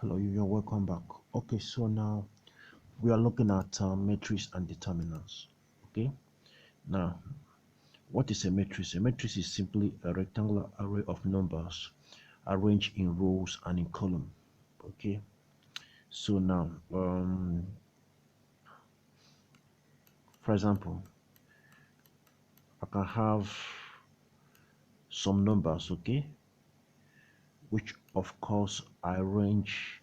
Hello, you're welcome back. Okay, so now we are looking at matrix and determinants. Okay, now what is a matrix? A matrix is simply a rectangular array of numbers arranged in rows and in column. Okay, so now, for example, I can have some numbers, okay, which of course I arrange.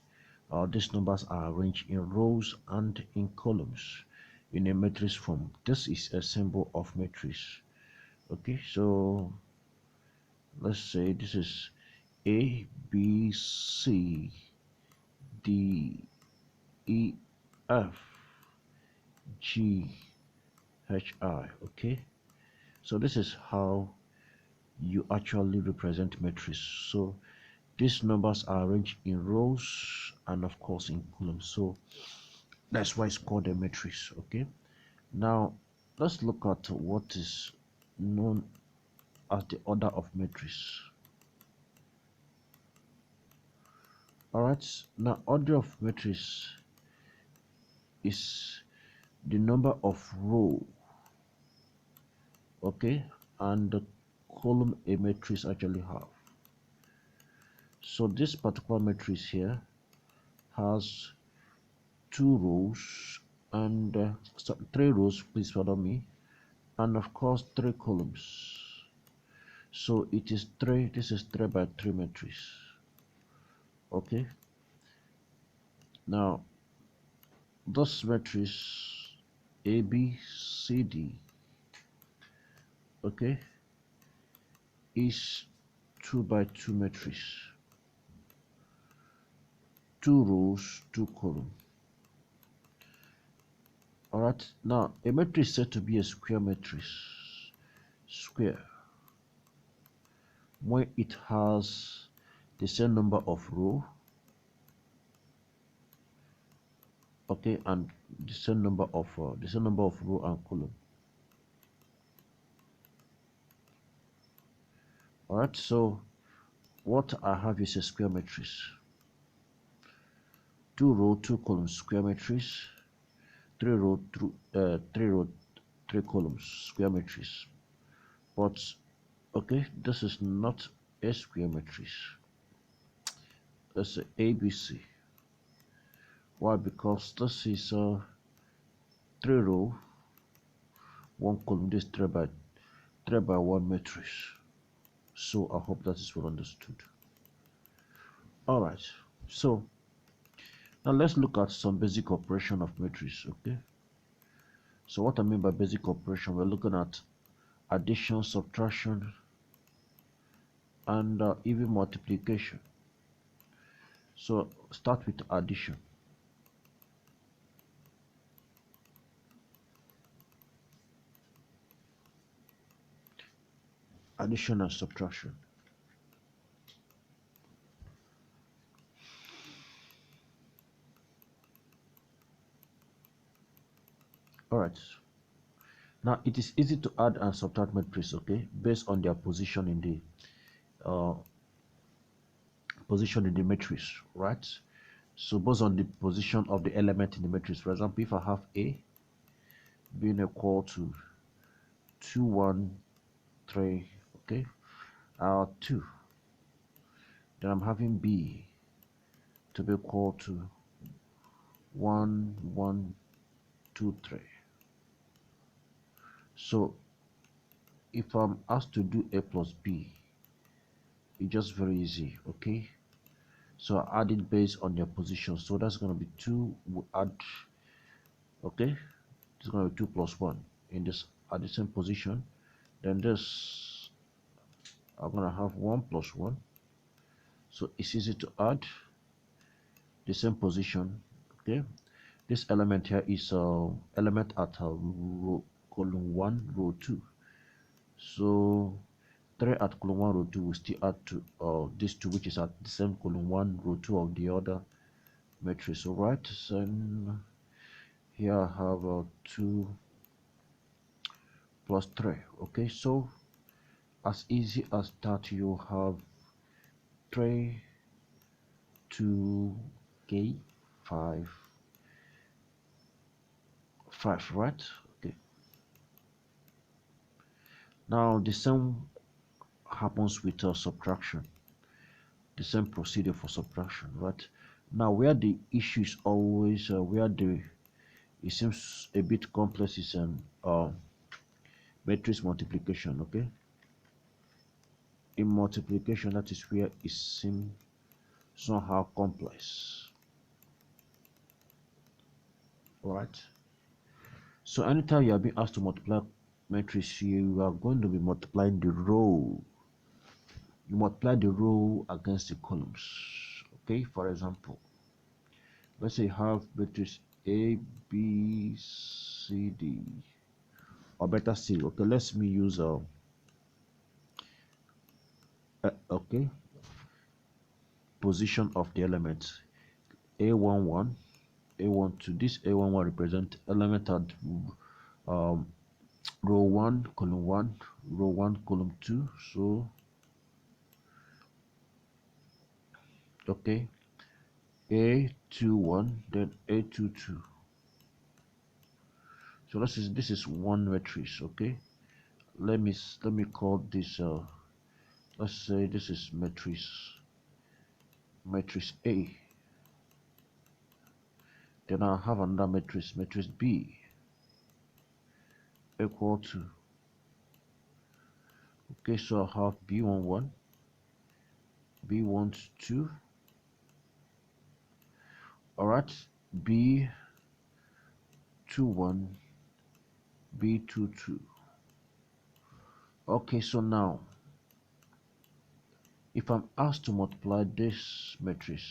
These numbers are arranged in rows and in columns in a matrix form. This is a symbol of matrix. Okay, so let's say this is A, B, C, D, E, F, G, H, I. Okay, so this is how you actually represent matrix. So these numbers are arranged in rows and of course in columns. So that's why it's called a matrix. Okay, now let's look at what is known as the order of matrix. All right, now order of matrix is the number of row, okay, and the column a matrix actually have. So this particular matrix here has two rows and three rows, please follow me, and of course three columns. So it is three, this is 3 by 3 matrix. Okay, now this matrix A, B, C, D, okay, is 2 by 2 matrix, two rows, two columns. All right, now a matrix is said to be a square matrix, square, when it has the same number of row, okay, and the same number of row and column. All right, so what I have is a square matrix, two row, two columns, square matrix, three row, three columns, square matrix. But okay, this is not a square matrix. Let's say ABC. Why? Because this is a three row, one column. This 3 by 1 matrix. So I hope that is well understood. All right. So now let's look at some basic operation of matrix. Okay. So what I mean by basic operation, we're looking at addition, subtraction, and even multiplication. So start with addition. Addition and subtraction. All right. Now it is easy to add and subtract matrices, okay, based on their position in the matrix, right? So based on the position of the element in the matrix, for example, if I have A being equal to 2, 1, 3, okay, 2, then I'm having B to be equal to 1, 1, 2, 3. So if I'm asked to do A plus B, it's just very easy, okay? So I add it based on their position. So that's going to be 2, we add, okay, it's going to be 2 plus 1 in this at the same position. Then this, I'm going to have 1 plus 1. So it's easy to add the same position, okay? This element here is element at row, column 1, row 2. So 3 at column 1, row 2 will still add to this 2, which is at the same column 1, row 2 of the other matrix. All right, so here I have 2 plus 3. Okay, so as easy as that, you have 3, 2, okay, 5 5, right? Okay, now the same happens with subtraction, the same procedure for subtraction, right? Now where the issue is always where the it seems a bit complex is an matrix multiplication. Okay, in multiplication, that is where it seems somehow complex, right? So anytime you are being asked to multiply matrix, you are going to be multiplying the row. You multiply the row against the columns. Okay, for example, let's say you have matrix A, B, C, D, or better C. Okay, let's me use okay, position of the elements A11, A12. This A11 represent element at um, row 1, column 1, row 1, column 2. So okay, A21, then A22. So this is one matrix. Okay, let me call this let's say this is matrix A. Then I have another matrix B, equal to, okay, so I have B11, B12, all right, B21, B22. Okay, so now if I'm asked to multiply this matrix,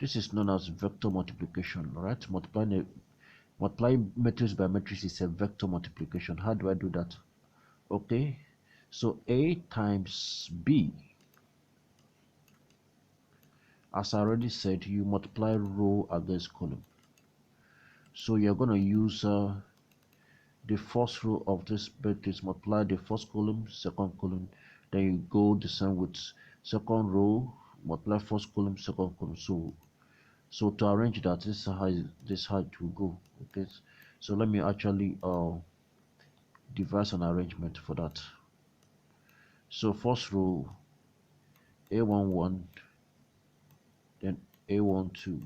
this is known as vector multiplication. All right, multiplying matrix by matrix is a vector multiplication. How do I do that? Okay, so A times B, as I already said, you multiply row against column. So you're going to use the first row of this matrix, multiply the first column, second column, then you go the same with second row, multiply first column, second column. So to arrange that, this is how it will go. Okay, so let me actually devise an arrangement for that. So first row A11, then A12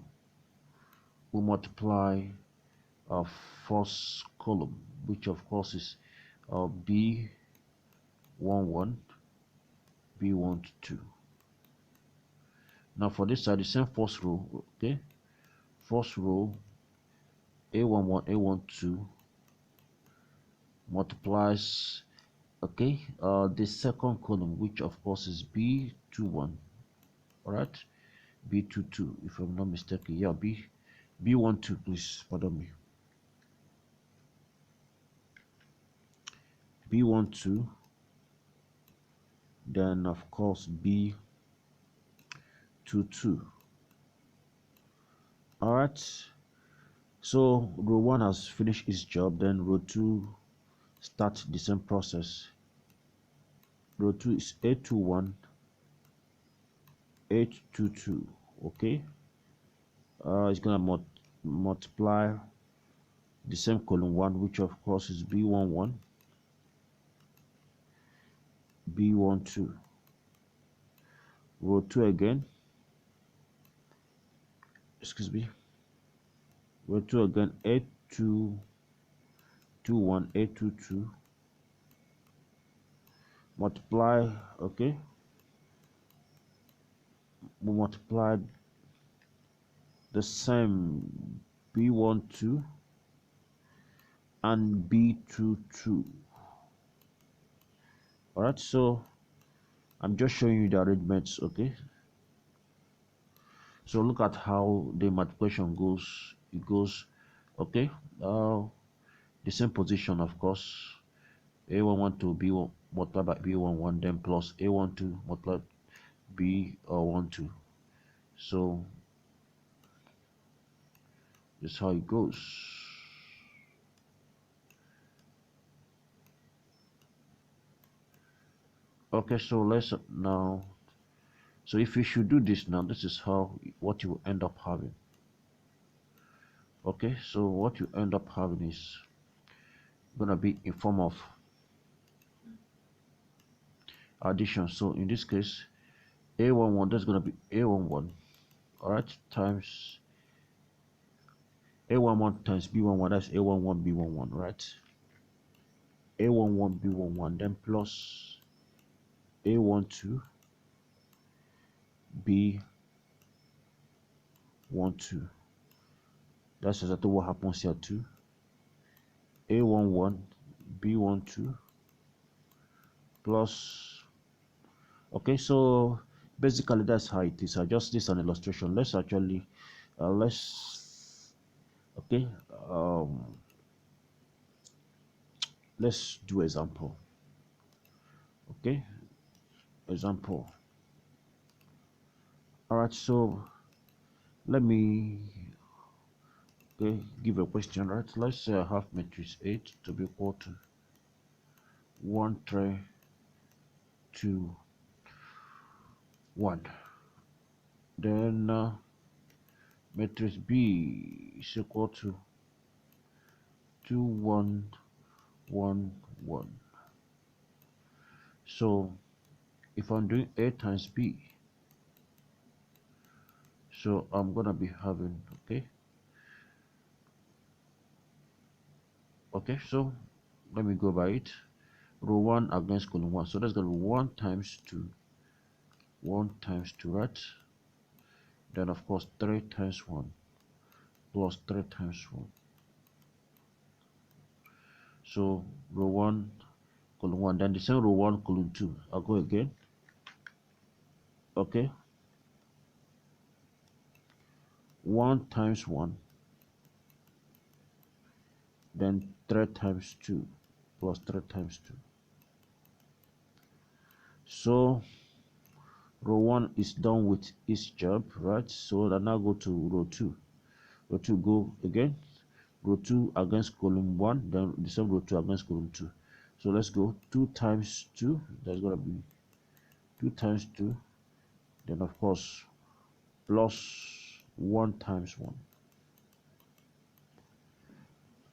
will multiply first column, which of course is B11, B12. Now for this side, the same first row. Okay, first row A11, A12 multiplies, okay, the second column, which of course is B21. All right, B22, if I'm not mistaken. Yeah, B12, please pardon me. B12, then of course B22. All right, so row 1 has finished its job, then row 2 start the same process. Row 2 is A21, A22. Okay, it's gonna multiply the same column 1, which of course is B11, B12. Row 2 again, excuse me, row 2 again, A21, A22, multiply. Okay, we multiply the same B12 and B22. All right, so I'm just showing you the arrangements. Okay, so look at how the multiplication goes. It goes, okay, the same position, of course, A11 to B1 multiplied by B11, then plus A12 multiplied B12. So this is how it goes. Okay, so let's now So if you should do this now, this is how what you will end up having. Okay, so what you end up having is gonna be in form of addition. So in this case, a11, that's gonna be a11, all right, times a11 times b11, that's a11 b11, right? a11 b11, then plus a12 b12. That's exactly what happens here too. a11 b12 plus. Okay, so basically that's how it is. I just this an illustration. Let's actually let's okay let's do example. Okay, example. All right, so let me okay give a question. Right, let's say I have matrix 8 to be equal to 1 3 2 1. Then matrix B is equal to 2 1 1 1. So if I'm doing A times B, so I'm gonna be having okay, so let me go by it. Row 1 against column 1, so that's gonna be 1 times 2, 1 times 2, right? Then of course 3 times 1 plus 3 times 1. So row 1 column 1, then the same row 1 column 2, I'll go again. Okay, 1 times 1, then 3 times 2 plus 3 times 2. So row 1 is done with its job, right? So I now go to row 2. Row 2 go again. Row 2 against column 1, then the same row 2 against column 2. So let's go 2 times 2, that's gonna be 2 times 2, then of course plus 1 times 1.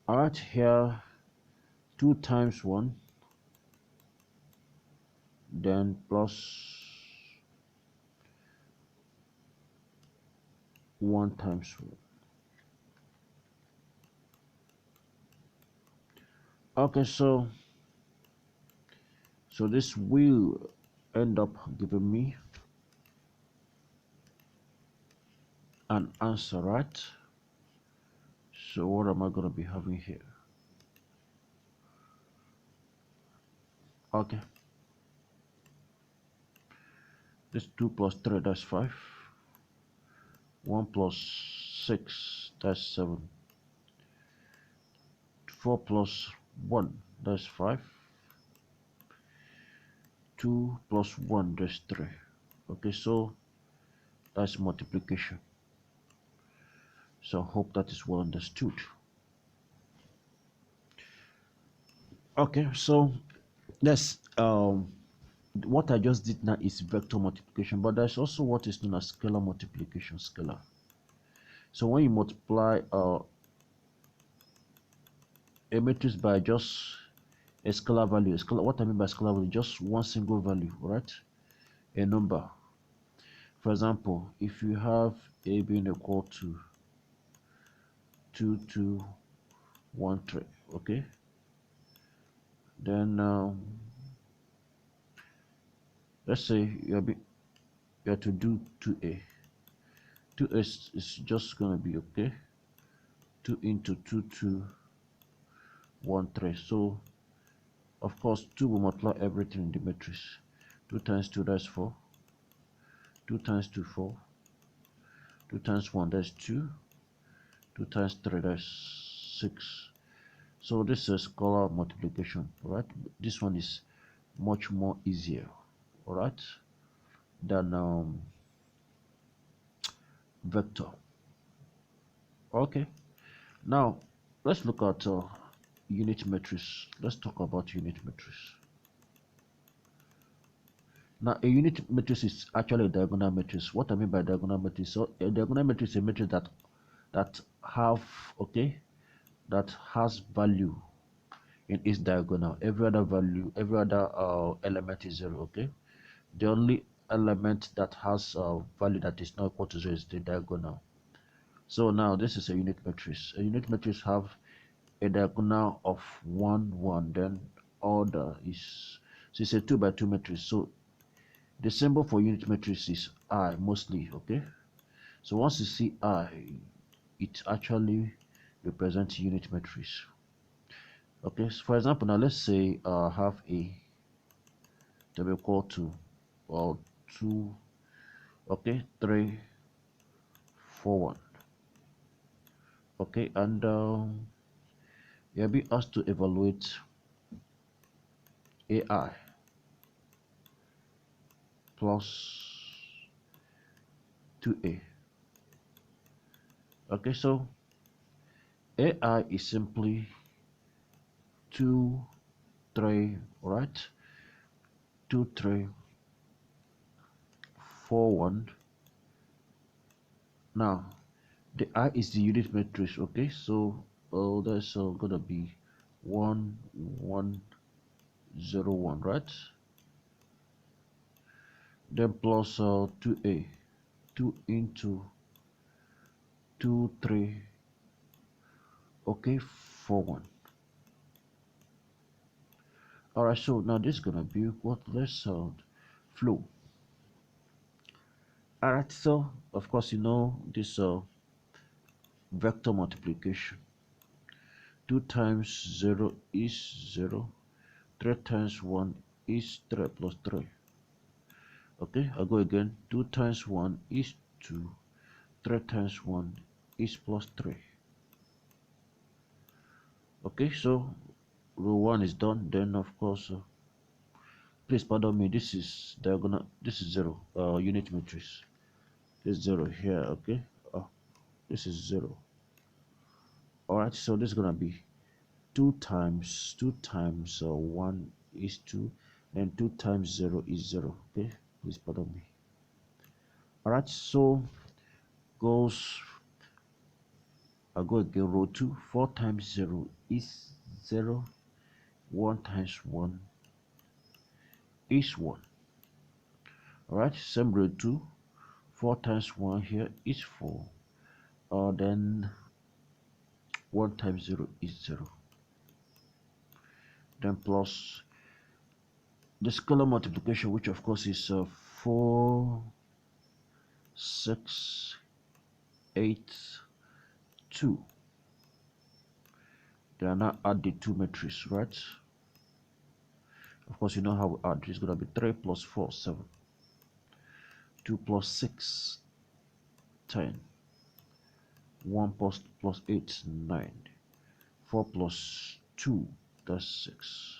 Alright, here 2 times 1, then plus 1 times 1. Okay, so this will end up giving me an answer, right? So what am I going to be having here? Okay, this 2 plus 3, that's 5. 1 plus 6, that's 7. 4 plus 1, that's 5. 2 plus 1, that's 3. Okay, so that's multiplication. So I hope that is well understood. Okay, so that's what I just did now is vector multiplication, but there's also what is known as scalar multiplication. Scalar. So when you multiply a matrix by just a scalar value, what I mean by scalar value, just one single value, right? A number. For example, if you have a being equal to 2 2 1 3, okay, then let's say you have to do 2a. 2a is just gonna be okay 2 into 2 2 1 3. So of course 2 will multiply everything in the matrix. 2 times 2, that's 4. 2 times 2 4. 2 times 1, that's 2. 2 times 3, that's 6. So this is scalar multiplication, right? This one is much more easier, all right, than vector. Okay, now let's look at unit matrix. Let's talk about unit matrix. Now, a unit matrix is actually a diagonal matrix. What I mean by diagonal matrix, so a diagonal matrix is a matrix that have okay that has value in its diagonal. Every other value, every other element is zero. Okay, the only element that has value that is not equal to zero is the diagonal. So now this is a unit matrix. A unit matrix have a diagonal of 1 1, then order is, so it's a 2 by 2 matrix. So the symbol for unit matrix is I mostly. Okay, so once you see I, it actually represents unit matrix. Okay, so for example, now let's say have a to be equal to or 2, okay, 3 4 1. Okay, and you'll be asked to evaluate AI plus 2a. Okay, so AI is simply 2 3, right? 2 3 4 1. Now the I is the unit matrix. Okay, so that's gonna be 1 1 0 1, right? Then plus 2a, 2 into 2 3, okay, 4 1. All right, so now this is gonna be what, let's flow. All right, so of course you know this vector multiplication. 2 times 0 is 0, 3 times 1 is 3 plus 3. Okay, I'll go again. 2 times 1 is 2, 3 times 1 is plus 3. Okay, so row 1 is done. Then of course please pardon me, this is diagonal, this is 0 unit matrix. This 0 here. Okay, this is 0. All right, so this is gonna be 2 times 1 is 2, and 2 times 0 is 0. Okay, please pardon me. All right, so goes, I'll go again. Row 2, 4 times 0 is 0, 1 times 1 is 1. All right, same row 2, 4 times 1 here is 4, then 1 times 0 is 0. Then plus the scalar multiplication, which of course is 4 6 8 2. They are now add the two matrices, right? Of course, you know how we add. It's going to be 3 plus 4 7, 2 plus 6 10, 1 plus 8 9, 4 plus 2, that's 6.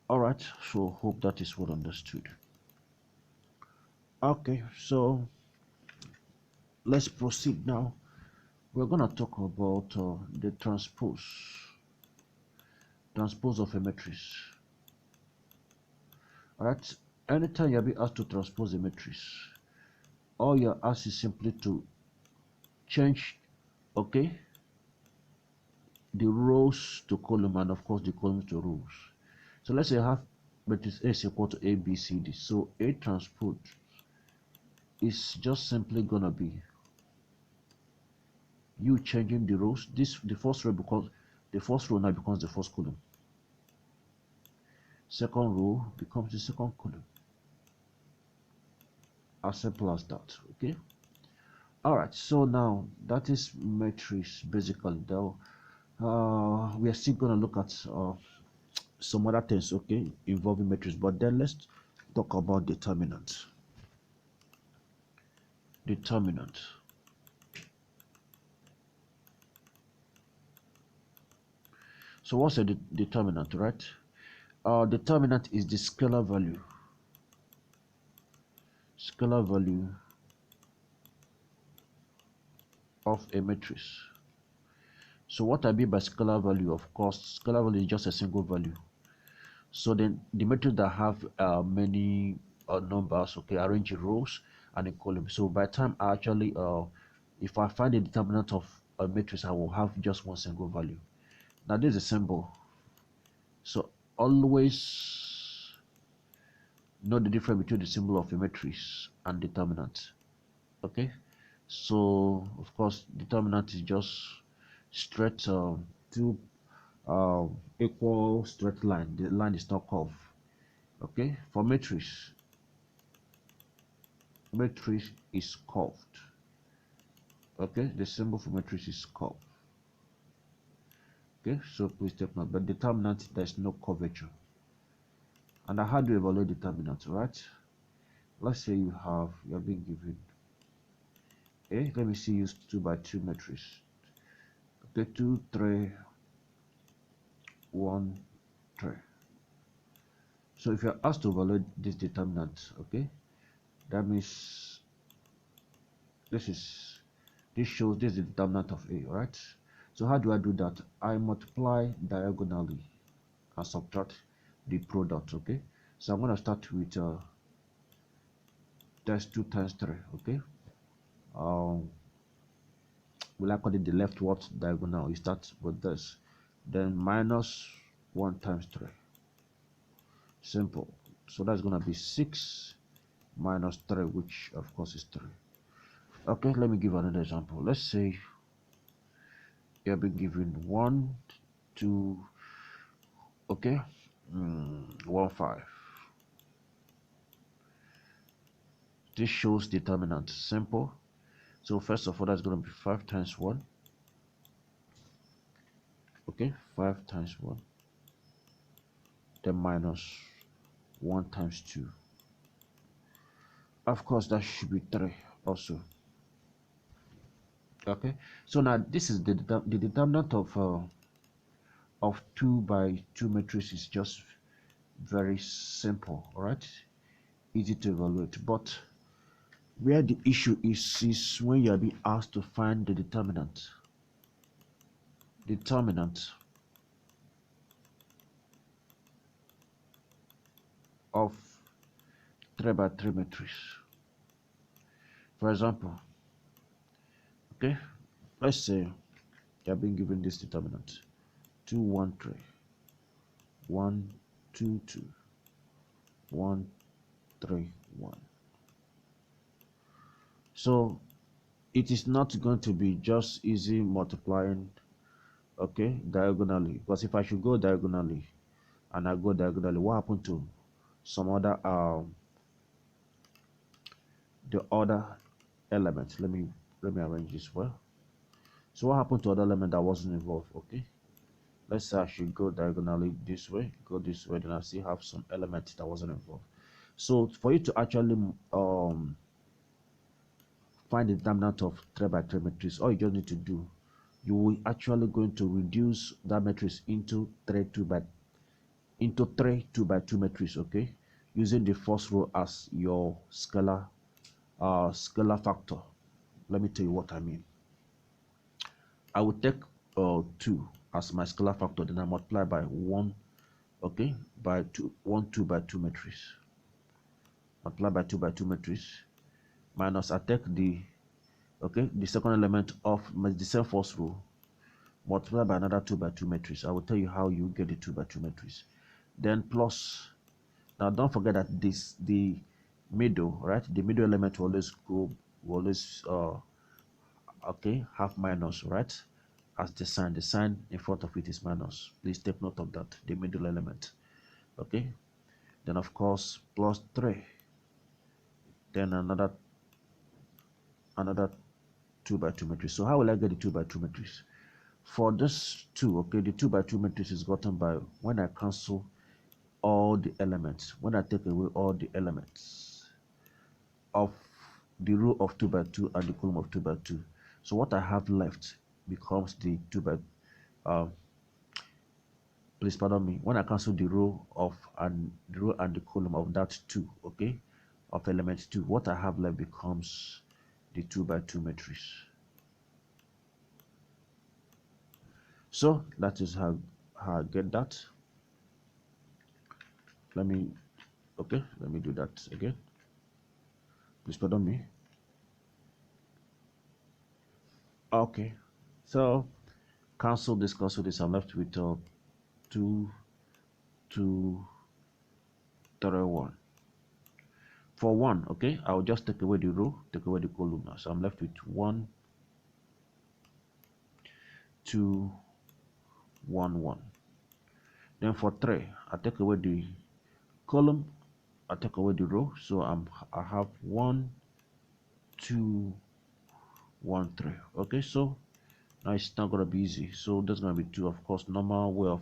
All right, so hope that is well understood. Okay, so let's proceed now. We're gonna talk about the transpose of a matrix. All right, anytime you'll be asked to transpose a matrix, all you're asked is simply to change, okay, the rows to column, and of course the columns to rows. So let's say I have matrix A is equal to A, B, C, D. So A transpose is just simply gonna be you changing the rows. This the first row, because the first row now becomes the first column. Second row becomes the second column. As simple as that. Okay. All right. So now that is matrix basically. Though we are still gonna look at some other things, okay, involving matrix. But then let's talk about determinant. Determinant. So what's a determinant, right? Determinant is the scalar value. Scalar value of a matrix. So what I mean by scalar value, of course, scalar value is just a single value. So then the matrix that have many numbers, okay, arrange in rows and in columns. So by the time I actually if I find the determinant of a matrix, I will have just one single value. Now this is a symbol, so always know the difference between the symbol of a matrix and determinant. Okay, so of course determinant is just straight two equal straight line. The line is not curved. Okay, for matrix, matrix is curved. Okay, the symbol for matrix is curved. Okay, so please take note, but determinant, there's no curvature. And how do you evaluate determinant, right? Let's say you have been given a, let me see, use 2 by 2 matrix. Okay, 2 3 1 3. So if you're asked to evaluate this determinant, okay, that means this shows this is the determinant of a, right? So how do I do that? I multiply diagonally and subtract the product. Okay, so I'm going to start with that's 2 times 3. Okay, um will I call it the leftward diagonal? You start with this, then minus 1 times 3. Simple. So that's going to be 6 minus 3, which of course is 3. Okay, let me give another example. Let's say you have been given 1 2, okay, 1 5. This shows determinant. Simple. So first of all, that's going to be 5 times 1. Okay, 5 times 1, then minus 1 times 2. Of course, that should be 3 also. Okay, so now this is the determinant of 2 by 2 matrix is just very simple. All right, easy to evaluate. But where the issue is when you are being asked to find the determinant of 3 by 3 matrix. For example, okay, let's say you have been given this determinant 2 1 3 1 2 2 1 3 1. So it is not going to be just easy multiplying, okay, diagonally, because if I should go diagonally and I go diagonally, what happened to some other the other element? Let me arrange this well. So what happened to other element that wasn't involved? Okay, let's say I should go diagonally this way, go this way, then I still have some element that wasn't involved. So for you to actually find the determinant of 3 by 3 matrix, all you just need to do, you will actually going to reduce that matrix into 3 2 by 2 matrix. Okay, using the first row as your scalar factor. Let me tell you what I mean. I will take 2 as my scalar factor, then I multiply by 1, okay, by 2 1 2 by 2 matrix, multiply by 2 by 2 matrix, minus I take the, okay, the second element of the same first row, multiply by another 2 by 2 matrix. I will tell you how you get the 2 by 2 matrix. Then plus, now don't forget that the middle, right, the middle element will always okay, have minus, right, as the sign in front of it is minus. Please take note of that, the middle element. Okay, then of course plus 3, then another 2 by 2 matrix. So how will I get the 2 by 2 matrix? For this 2, okay, the 2 by 2 matrix is gotten by when I cancel all the elements, when I take away all the elements of the row of 2 by 2 and the column of 2 by 2. So what I have left becomes the 2 by please pardon me, when I cancel the row and the column of that 2, okay, of element 2, what I have left becomes the 2 by 2 matrix. So that is how I get that. let me okay, let me do that again. Please pardon me. Okay, so cancel this. I'm left with 2 2 3 1. For 1, okay, I'll just take away the row, take away the column now. So I'm left with 1 2 1 1. Then for 3, I take away the column, I take away the row, so I have 1 2 1 3. Okay, so now it's not gonna be easy. So that's gonna be 2, of course, normal way of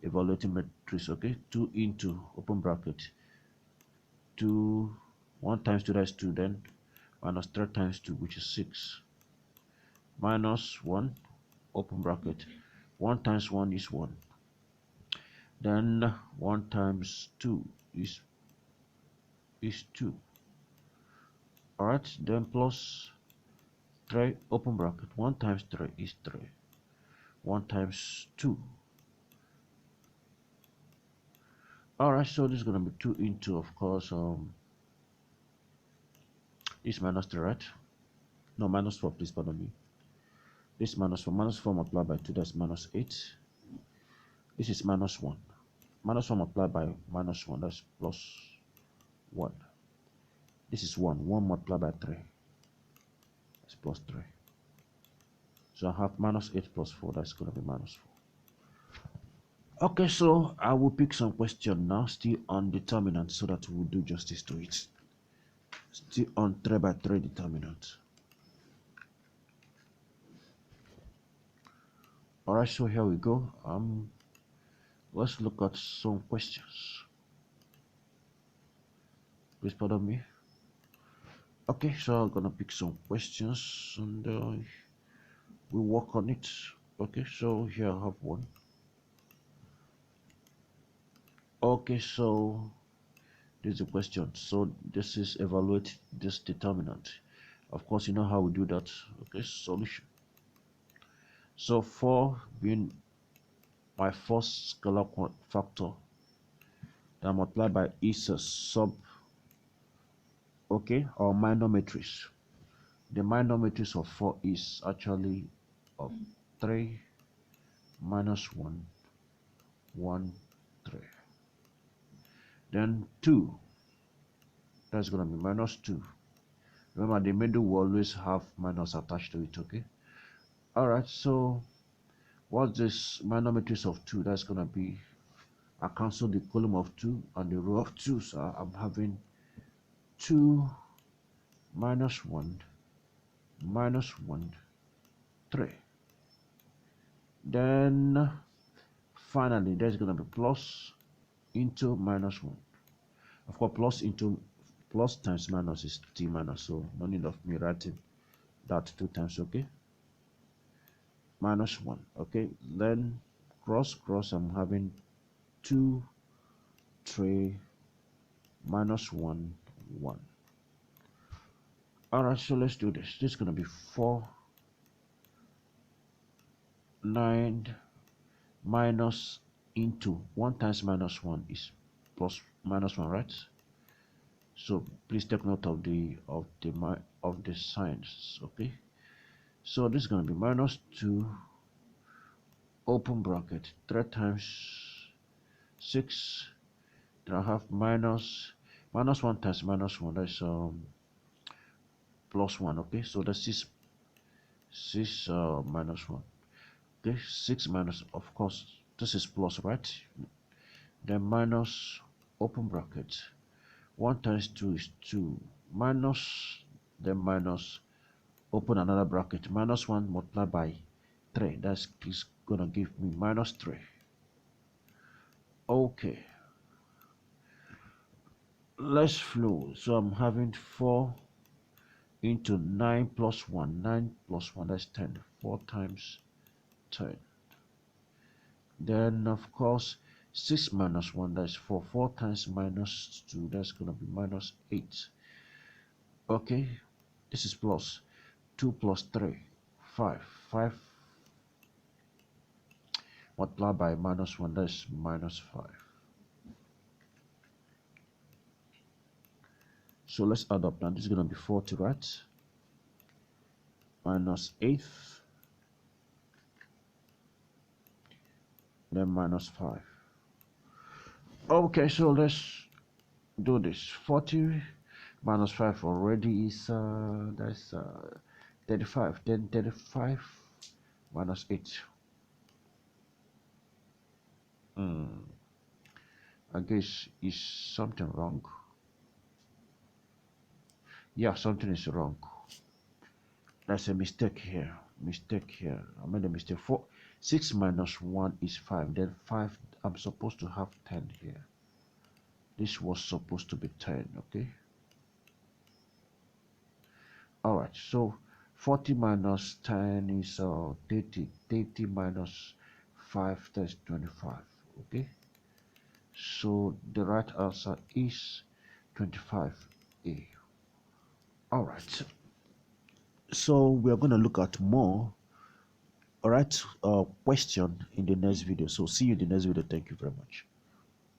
evaluating matrix. Okay, 2 into open bracket 2, 1 times 2, that's 2, then minus 3 times 2, which is 6, minus 1 open bracket 1 times 1 is 1, then 1 times 2 is 2. All right, then plus 3 open bracket 1 times 3 is 3, 1 times 2. All right, so this is going to be 2 into, of course, this minus 3, right? No, minus 4, please pardon me. This minus 4 multiplied by 2, that's minus 8. This is minus 1. Minus 1 multiplied by minus 1, that's plus 1. This is 1. 1 multiplied by 3, that's plus 3. So I have minus 8 plus 4, that's going to be minus 4. Okay, so I will pick some question now, still on determinant, so that we'll do justice to it. Still on 3 by 3 determinant. Alright, so here we go. Let's look at some questions. Please pardon me. Okay, so I'm gonna pick some questions and we'll work on it. Okay, so here I have one. Okay, so this is a question. So this is evaluate this determinant. Of course, you know how we do that. Okay, solution. So 4 being my first scalar factor, that multiplied by is a sub, okay, or minor matrix. The minor matrix of 4 is actually of 3 minus 1 1 3. Then 2, that's gonna be minus 2. Remember, the middle will always have minus attached to it. Okay, all right, so what's this minor matrix of 2? That's gonna be, I cancel the column of 2 and the row of 2, so I'm having 2 minus 1 minus 1 3. Then finally there's gonna be plus into minus 1. Of course, plus into plus times minus is t minus, so no need of me writing that 2 times. Okay, minus 1. Okay, then cross I'm having 2 3 minus 1 1. All right, so let's do this. This is going to be 4 9 minus into 1 times minus 1 is plus minus 1, right? So please take note of the signs. Okay, so this is going to be minus 2 open bracket 3 times 6, then I have minus 1 times minus 1, that's plus 1. Okay, so that's 6 minus 1. Okay, 6 minus, of course this is plus, right? Then minus open bracket 1 times 2 is 2, minus, then minus open another bracket minus 1 multiplied by 3, that's gonna give me minus 3. Okay, let's flow. So I'm having 4 into 9 plus 1, 9 plus 1, that's 10, 4 times 10. Then of course 6 minus 1, that's 4, 4 times minus 2, that's gonna be minus 8. Okay, this is plus 2 plus 3 5, 5 multiplied by minus 1, that's minus 5. So let's add up now. This is going to be 40, right? Minus 8, then minus 5. Okay, so let's do this. 40 minus 5 already is that's 35. Then 35 minus 8. I guess is something wrong. Yeah, something is wrong. That's a mistake here. I made a mistake. 6 minus 1 is 5. Then 5, I'm supposed to have 10 here. This was supposed to be 10, okay? Alright, so 40 minus 10 is 30. 30 minus 5, that's 25, okay? So the right answer is 25A. Alright, so we are going to look at more question in the next video. So see you in the next video. Thank you very much.